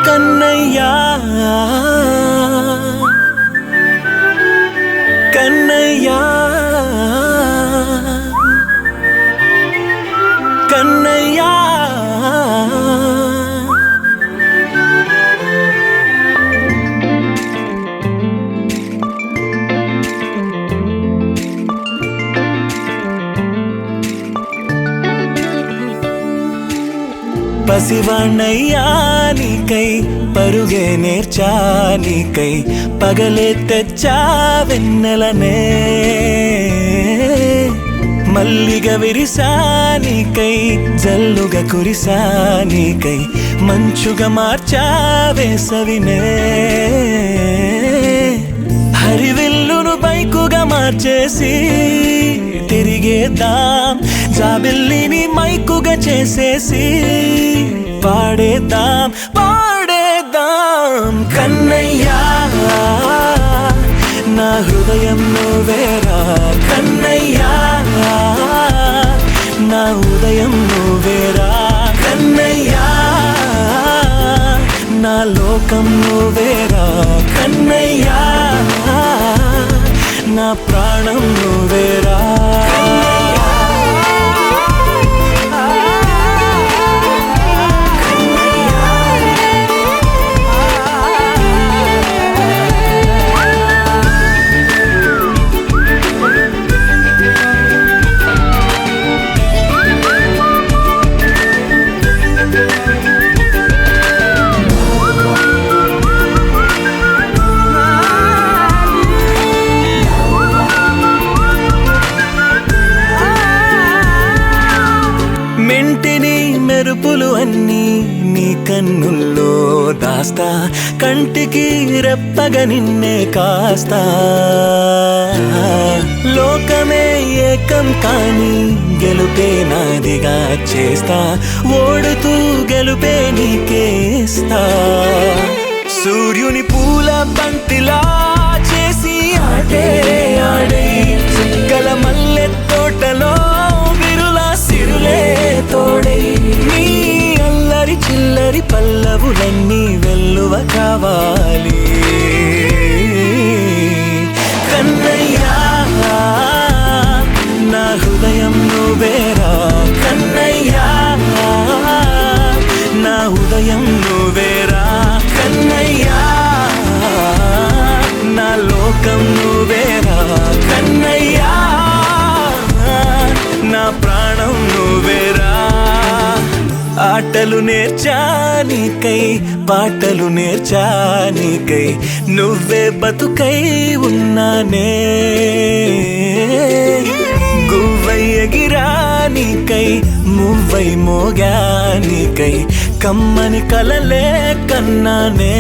కన్నయ్యా కన్నయ్యా కన్నయ్యా పసివాణ్ణయ్యా నీకై పరుగే నేర్చా నీకై పగలే తెచ్చా వెన్నెలనే మల్లిగ విరిసా నీకై జల్లుగా కురిసా నీకై మంచుగా మార్చా వేసవినే హరివిల్లును బైకుగా మార్చేసి తిరిగేద్దాం జాబిల్లిని మైకుగా చేసేసి పాడేద్దాం పాడేద్దాం కన్నయ్యా నా హృదయం నువ్వేరా కన్నయ్యా నా ఉదయం నువ్వేరా కన్నయ్యా నా లోకం నువ్వేరా కన్నయ్యా నా ప్రాణం నువ్వేరా మెంటిని మెరుపులు అన్నీ నీ కన్నుల్లో దాస్తా కంటికి రెప్పగా నిన్నే కాస్తా లోకమే ఏకం కాని గెలుపే నాదిగా చేస్తా ఓడుతూ గెలుపే నీకేస్తా సూర్యుని పూల బంతిలా చేసి ఆడే ఆడే చుక్కల మల్లె తోటలో సిరులే తోడై నీ అల్లరి చిల్లరి పల్లవులన్నీ వెల్లువ కావాలి కన్నయ్యా నా హృదయం నువ్వేరా కన్నయ్యా నా ఉదయం నువ్వేరా కన్నయ్యా నా లోకం నువ్వేరా కన్నయ్యా నా ప్రాణం నువ్వేరా ఆటలు నేర్చా నీకై పాటలు నేర్చా నీకై నువ్వే బతుకై ఉన్నానే గువ్వై ఎగిరా నీకై మువ్వై మోగా నీకై కమ్మని కలలే కన్నానే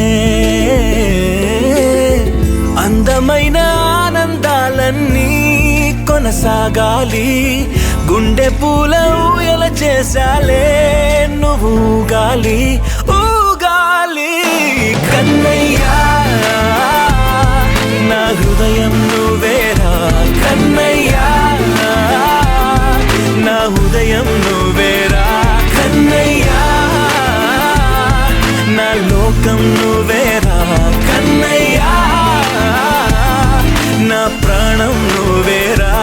అందమైన ఆనందాలన్నీ కొనసాగాలి గుండె పూల ఊయల చేసాలే నువ్వు ఊగాలి ఊగాలి కన్నయ్యా నా హృదయం నువ్వేరా కన్నయ్యా నా ఉదయం నువ్వేరా కన్నయ్యా నా లోకం నువ్వేరా కన్నయ్యా నా ప్రాణం నువ్వేరా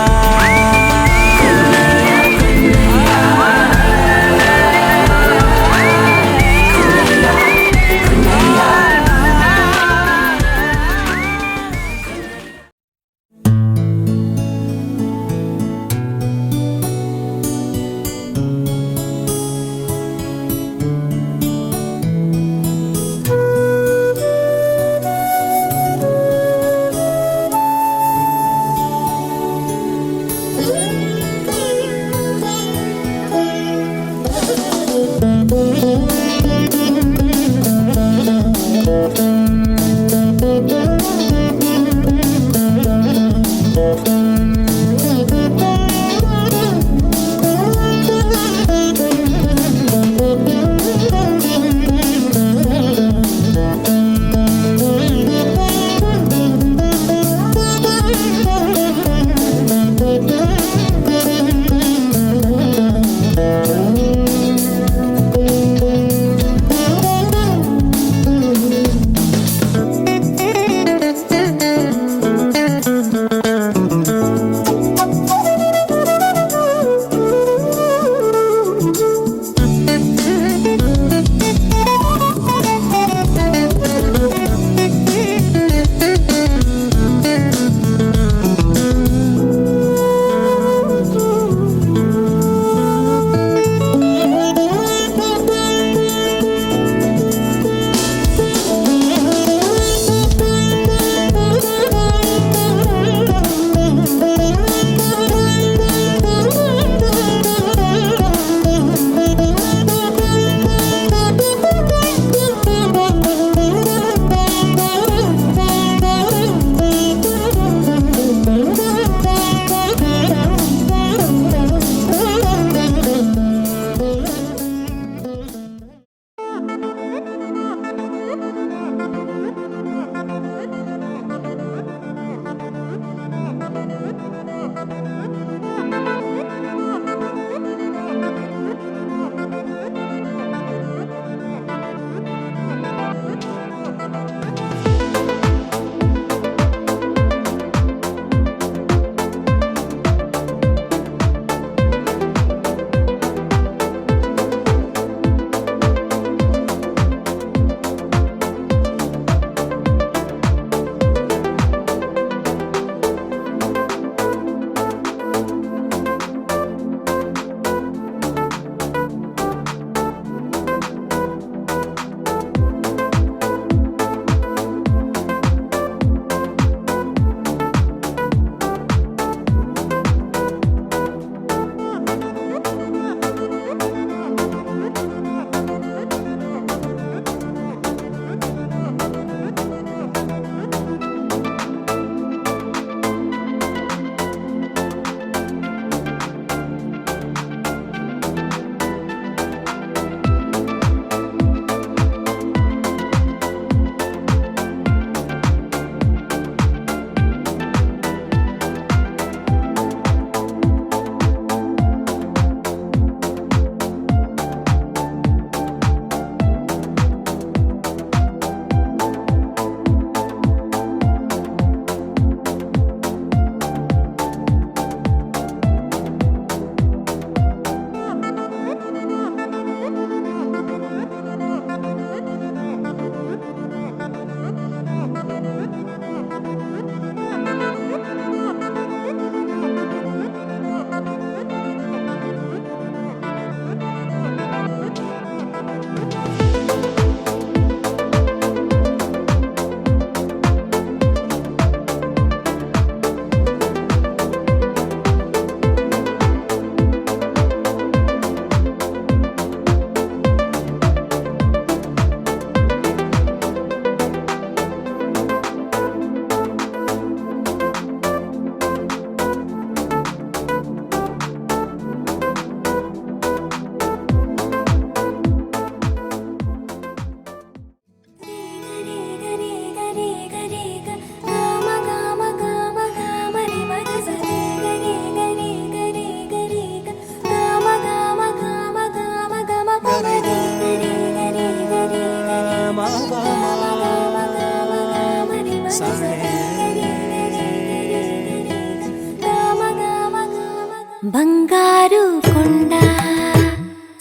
బంగారు కొండ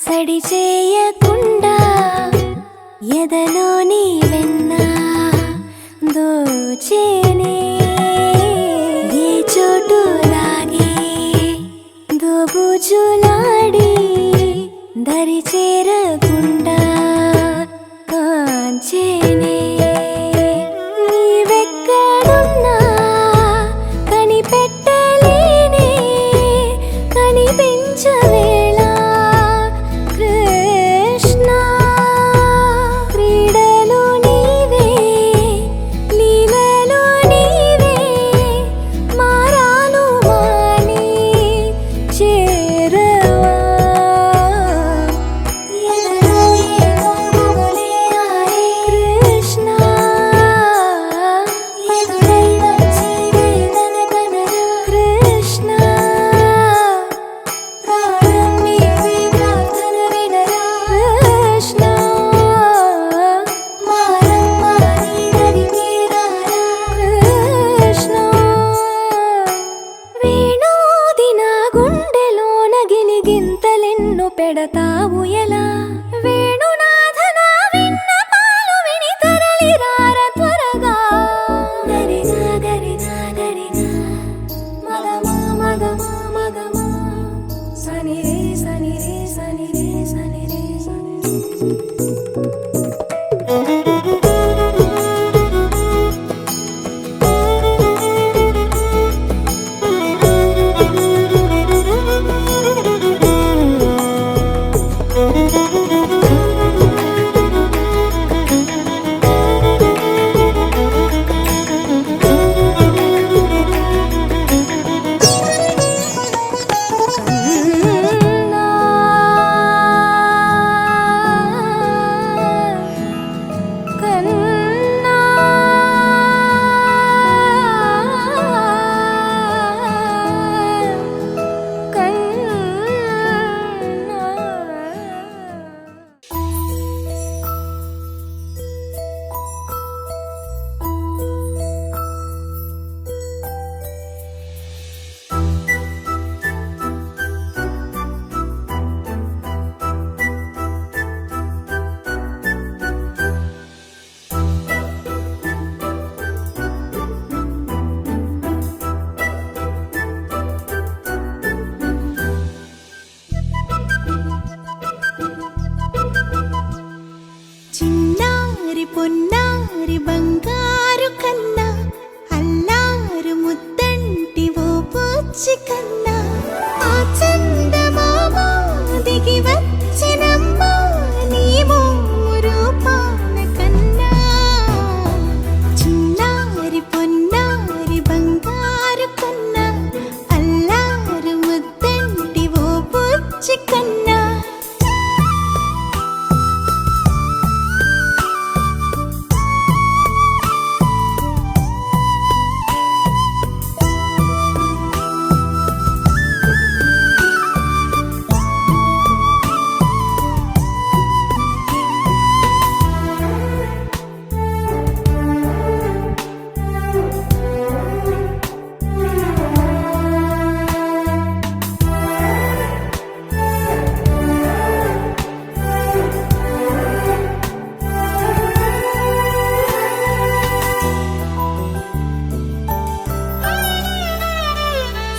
సడి చేయకుండా ఎదలోని వెన్న దోచేనే ఏ చోటు లాగే దోబుచులాడి దరి చేరకుండా కాంచేనే నీవెక్కడున్నా కనిపెట్టలేనే కనిపించవేళ కృష్ణ క్రీడలు నీవే లీలలు నీవే మారాను మాని చేరవా ఎదలో ఏదో మొదలే ఆరే కృష్ణ ఎదురై వచ్చి వేదన కనరా కృష్ణ ప్రాణం నీవే ప్రార్థన వినరా కృష్ణ మారమ్మా నీ దరికి రారా కృష్ణ వేణోది నా గుండెలోన గిలిగింతలెన్ను పెడతావు ఎలా వేణునాథ నా విన్నపాలు విని తరలి రార త్వరగా గరిగా గరిగా గరిగా మగమా మగమా మగమా సని రే సని రే సని రే సని రే సని కన్నా చిన్నారి పొన్నారి బంగారు కన్నా అల్లారు ముద్దంటి ఓ పూచి కన్నా ఆ చందమామ దిగి వచ్చినమ్మా నీ మోము రూపాన కన్నా చిన్నారి పొన్నారి బంగారు కన్నా అల్లారు ముద్దంటి ఓ పూచి కన్నా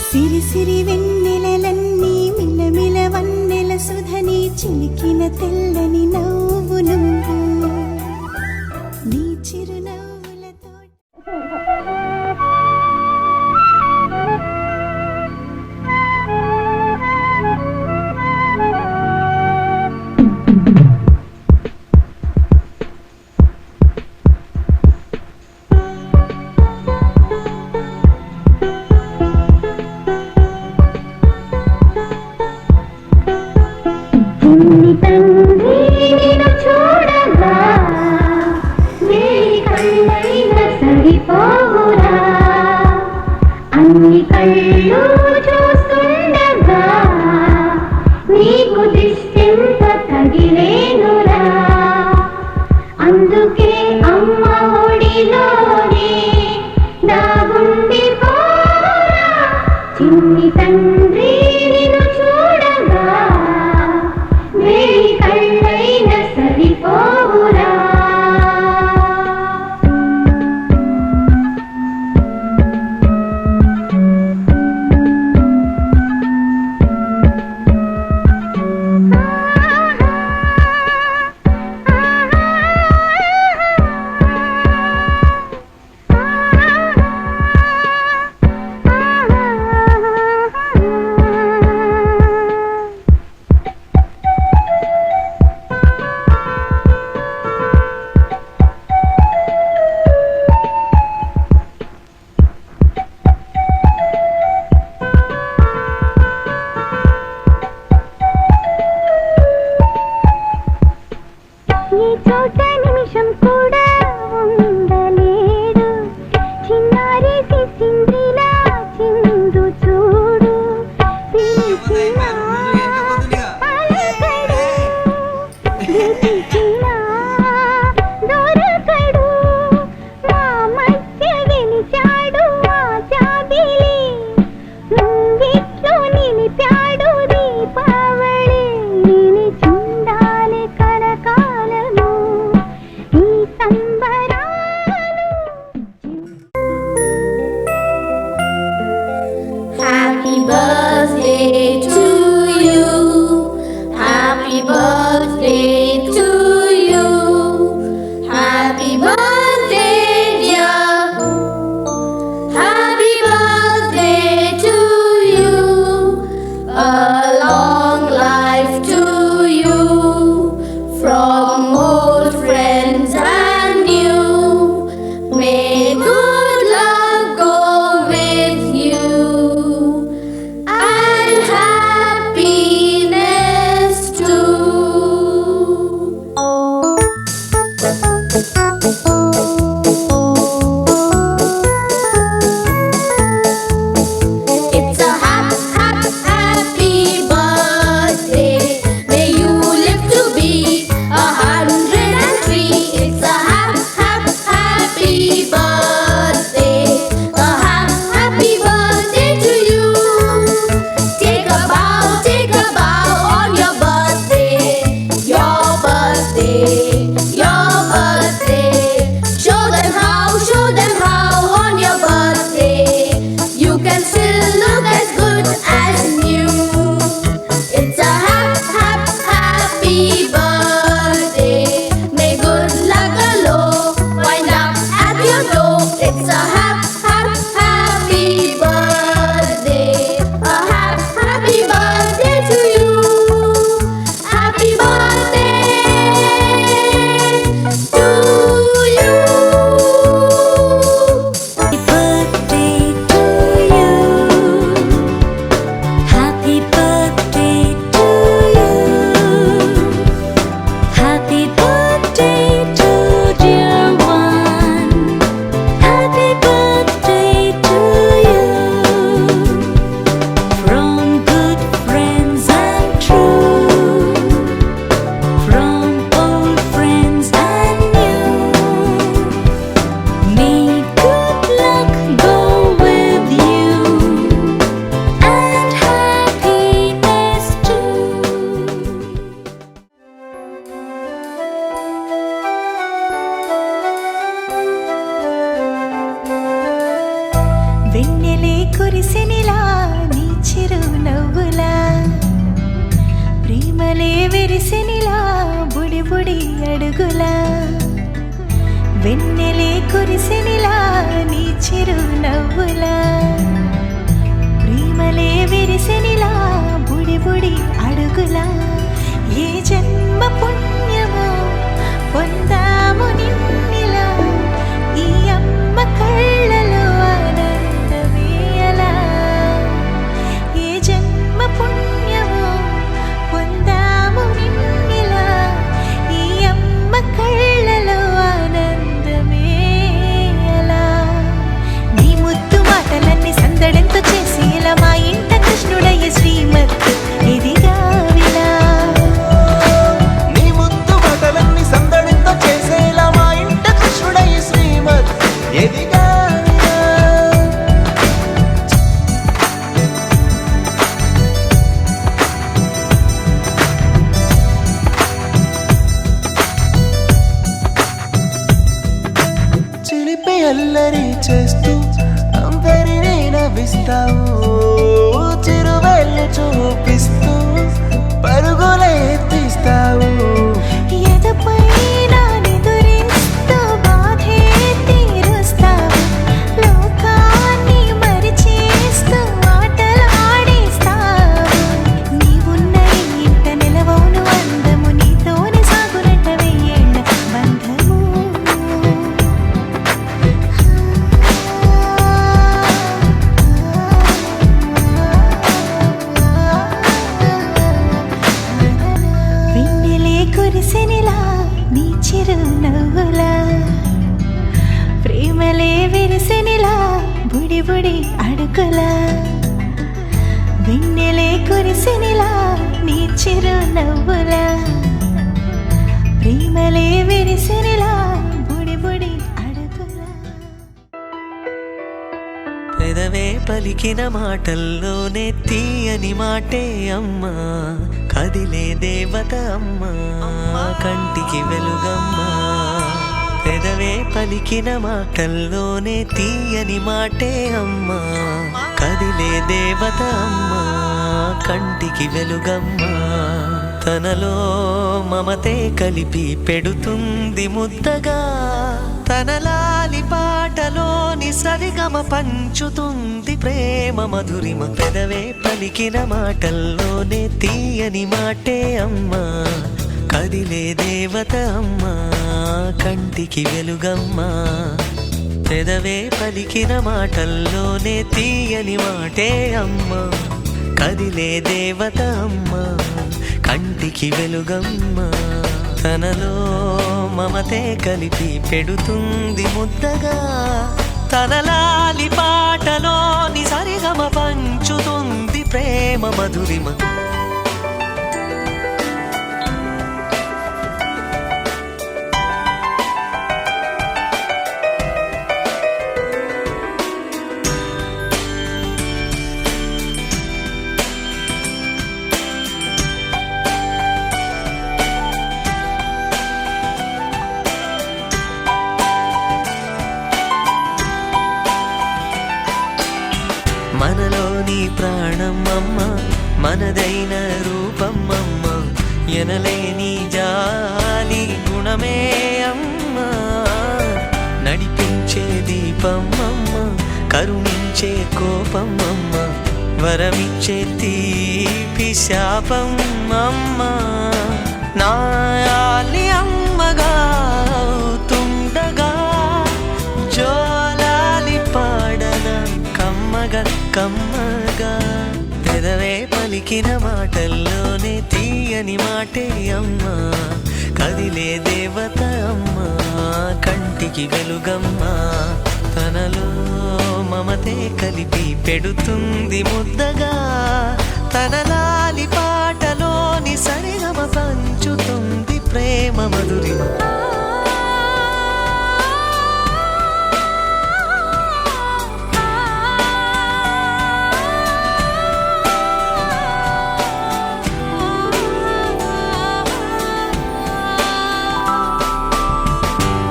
సిరి సిరి వెన్నెలలన్నీ మిలమిల వన్నెల సుధని చిలికిన తెల్లని నవ్వు నువ్వు నీ చిరునవ్వులతో అన్ని కళ్ళు చూస్తుండగా నీకు దిష్టెంత తగిలేనురా అందుకే అమ్మ ఒడిలోనే దాగుండిపోరా చిన్ని తండ్రి నిన్ను చూడగా వేయి కళ్ళైన సరిపోవురా ఈ చోట నిమిషం కూడా ఉండలేడు చిన్నారి సింద్రిలా చిందు చూడు పిలిచినా పలకడు పిలిచినా దొరకడు మా మధ్య గెలిచాడు ఆ జాబిలి ముంగిట్లో నిలిపాడు దీపావళి నిలిచిండాలి కరకాలము ఈ సంబరాలు Happy birthday to you. Happy birthday to you. Happy birthday, dear. Happy birthday to you. A long life to you. From old friends and new. May good luck go with you. And happiness too. It's a happy birthday. May you live to be 103. It's a happy birthday. A happy birthday to you. Take a bow on your birthday. Your birthday, your birthday. Show them how on your birthday you can still look as good as new. It's a happy birthday. May good luck galore wind up at your door. It's a happy birthday. A happy birthday to you. Happy birthday to you. Happy birthday to you. Happy birthday to dear one. Happy birthday to you. From good friends and true. From old friends and new. May good luck go with you. And happiness too. వెన్నెలే కురిసెనిలా నీ చిరునవ్వులా ప్రేమలే విరిసెనిలా బుడి బుడి అడుగులా వెన్నెలే కురిసెనిలా నీ చిరునవ్వులా ప్రేమలే విరిసెనిలా బుడి బుడి అడుగులా ఏ జన్మ పుణ్యమో పొందాము నిన్నిలా ఈ అమ్మ కళ్ళలో ఆనందమే అలా ఏ జన్మ పుణ్యమో పొందాము నిన్నిలా ఈ అమ్మ కళ్ళలో ఆనందమే అలా నీ ముద్దు మాటలన్నీ సందడంతో చేసి ఇలా మా ఇంట కృష్ణుడయ్య శ్రీమత్ ఇదిగా విలా నీ ముద్దు మాటలన్నీ సందడితో చేసేలా మా అల్లరి చేస్తూ అందరినీ నవ్విస్తావు చిరువెళ్ళు చూపిస్తూ పరుగులే తీస్తావు ఎదపై నా నిదురిస్తూ బాధే తీరుస్తావు లోకాన్ని మరిచేస్తూ ఆటలాడేస్తావు నీవున్న ఇంట నిలవవును అందము నీతోనే సాగునట వెయ్యేళ్ళ బంధము వెన్నెలే కురిసెనిలా నీ చిరునవ్వులా ప్రేమలే విరిసెనిలా బుడి బుడి అడుగులా వెన్నెలే కురిసెనిలా నీ చిరునవ్వులా ప్రేమలే విరిసెనిలా బుడి బుడి అడుగులా పెదవే పలికిన మాటల్లోనే తీయని మాటే అమ్మా కదిలే దేవత అమ్మా కంటికి వెలుగమ్మా పెదవే పలికిన మాటల్లోనే తీయని మాటే అమ్మా కదిలే దేవత అమ్మా కంటికి వెలుగమ్మా తనలో మమతే కలిపి పెడుతుంది ముద్దగా తన లాలి పాటలోని సరిగమ పంచుతుంది ప్రేమ మధురిమ పెదవే పలికిన మాటల్లోనే తీయని మాటే అమ్మా కదిలే దేవత అమ్మా కంటికి వెలుగమ్మా పెదవే పలికిన మాటల్లోనే తీయని మాటే అమ్మా కదిలే దేవత అమ్మా కంటికి వెలుగమ్మా తనలో మమతే కలిపి పెడుతుంది ముద్దగా తన లాలి పాటలోని సరిగమ పంచుతుంది ప్రేమ మధురిమ మనలోని ప్రాణమమ్మ మనదైన రూపమమ్మ ఎనలేని జాలి గుణమే అమ్మ నడిపించే దీపమమ్మ కరుణించే కోపమమ్మ వరమిచ్చే తీపి శాపమమ్మ నాయాలి అమ్మగా అవుతుండగా జోలాలి పాడన కమ్మగా కమ్మగా పెదవే పలికిన మాటల్లోనే తీయని మాటే అమ్మా కదిలే దేవత అమ్మా కంటికి వెలుగమ్మా తనలో మమతే కలిపి పెడుతుంది ముద్దగా తన లాలి పాటలోని సరిగమ పంచుతుంది ప్రేమ మధురిమ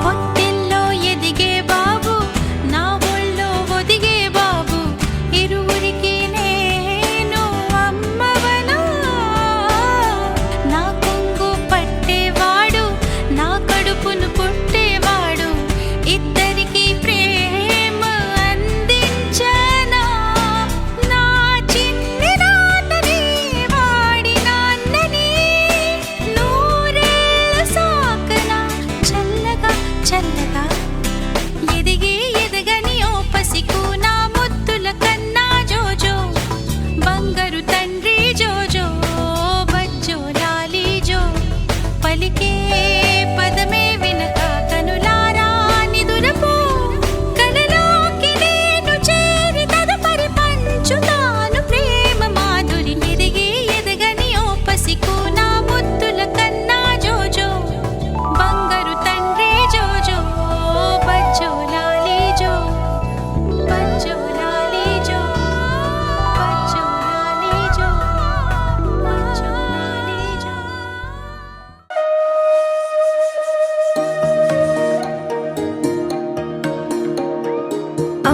పొత్తిల్లో ఎదిగే బాబు నా ఒళ్ళో ఒదిగే బాబు ఇరువురికి నేను అమ్మవనా నా కొంగు పట్టేవాడు నా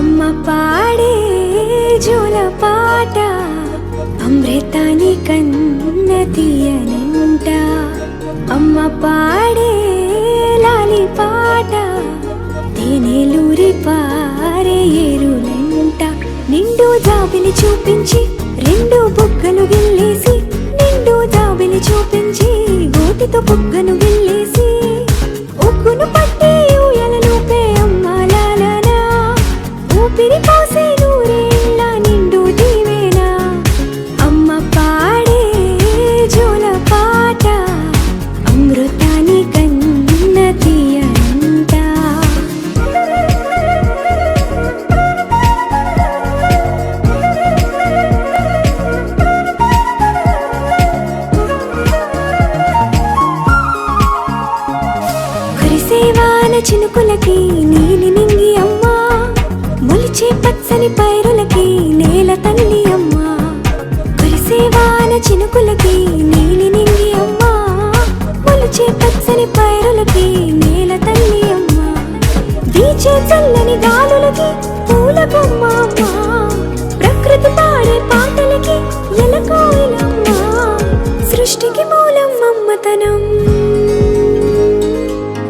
అమ్మ పాడే జోల పాట అమృతాని కన్న తీయనంట. అమ్మ పాడే లాలి పాట తేనెలూరి పారే ఏరులంట. నిండు జాబిలి చూపించి రెండు బుగ్గలు గిల్లేసి, నిండు జాబిలి చూపించి గోటితో బుగ్గను గిల్లేసి, ఉగ్గును పట్టి ఊయలలోపే అమ్మ లాలనా, ఊపిరి పోసే నూరేళ్ళ నిండు దీవేనా. అమ్మ పాడే జోల పాట అమృతాని కన్న తీయంట. కురిసేవాన చినుకులకి నీలి నింగి అమ్మ, మొలిచే పచ్చని పైరులకి నేల తల్లి అమ్మ. కురిసేవాన చినుకులకి నీలి నింగి అమ్మ, మొలిచే పచ్చని పైరులకి నేల తల్లి అమ్మ. వీచే చల్లని గాలులకి పూల బొమ్మ అమ్మ, ప్రకృతి పాడే పాటలకి ఎలకోయిలమ్మ. సృష్టికి మూలం మమ్మతనం,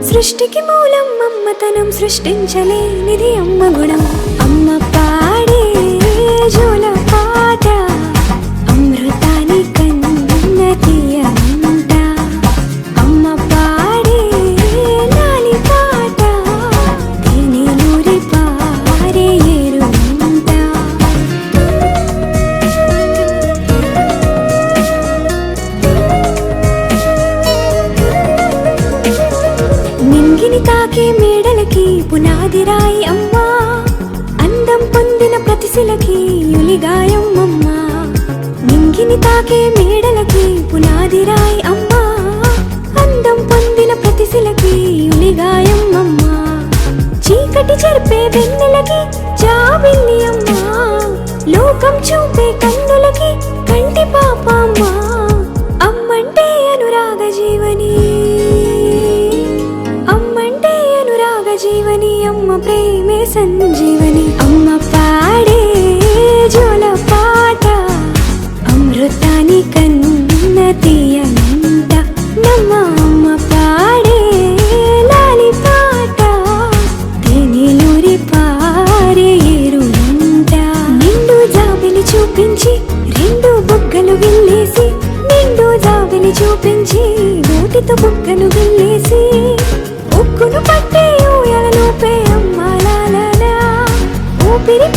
సృష్టికి మూలం మమ్మతనం, సృష్టించలేనిది అమ్మ గుణం. అమ్మ పాడే జోల పాట అమృతాని కన్న తీయంట. అమ్మ పాడే లాలి పాట తేనెలూరి పారే ఏరులంట. నింగిని తాకే మేడలకి పునాది రాయి అమ్మ, అందం పొందిన ప్రతిశిలకి యులిగాయం అమ్మ. నింగిని తాకే మేడలకి పునాది రాయి అమ్మ, అందం పొందిన ప్రతిశిలకి యులిగాయం అమ్మ. చీకటి చెరిపే వెన్నెలకి జాబిల్లి అమ్మ, లోకం చూపే కన్నులకి కంటి పాప అమ్మ. అమ్మంటే అనురాగ జీవని, అమ్మంటే అనురాగ జీవని, అమ్మ ప్రేమే సంజీవని. అమ్మ పాడే జోల పాట అమృతాని కన్న తీయనంట. నమ్మ అమ్మ పాడే లాలి పాట తేనెలూరి పారే ఏరులంట. నిండు జాబిలి చూపించి రెండు బుగ్గలు గిల్లేసి, నిండు జాబిలి చూపించి గోటితో బుగ్గను గిల్లేసి, ఉక్కును పట్టి ఊయలలోపే అమ్మ లాలనా, ఊపిరి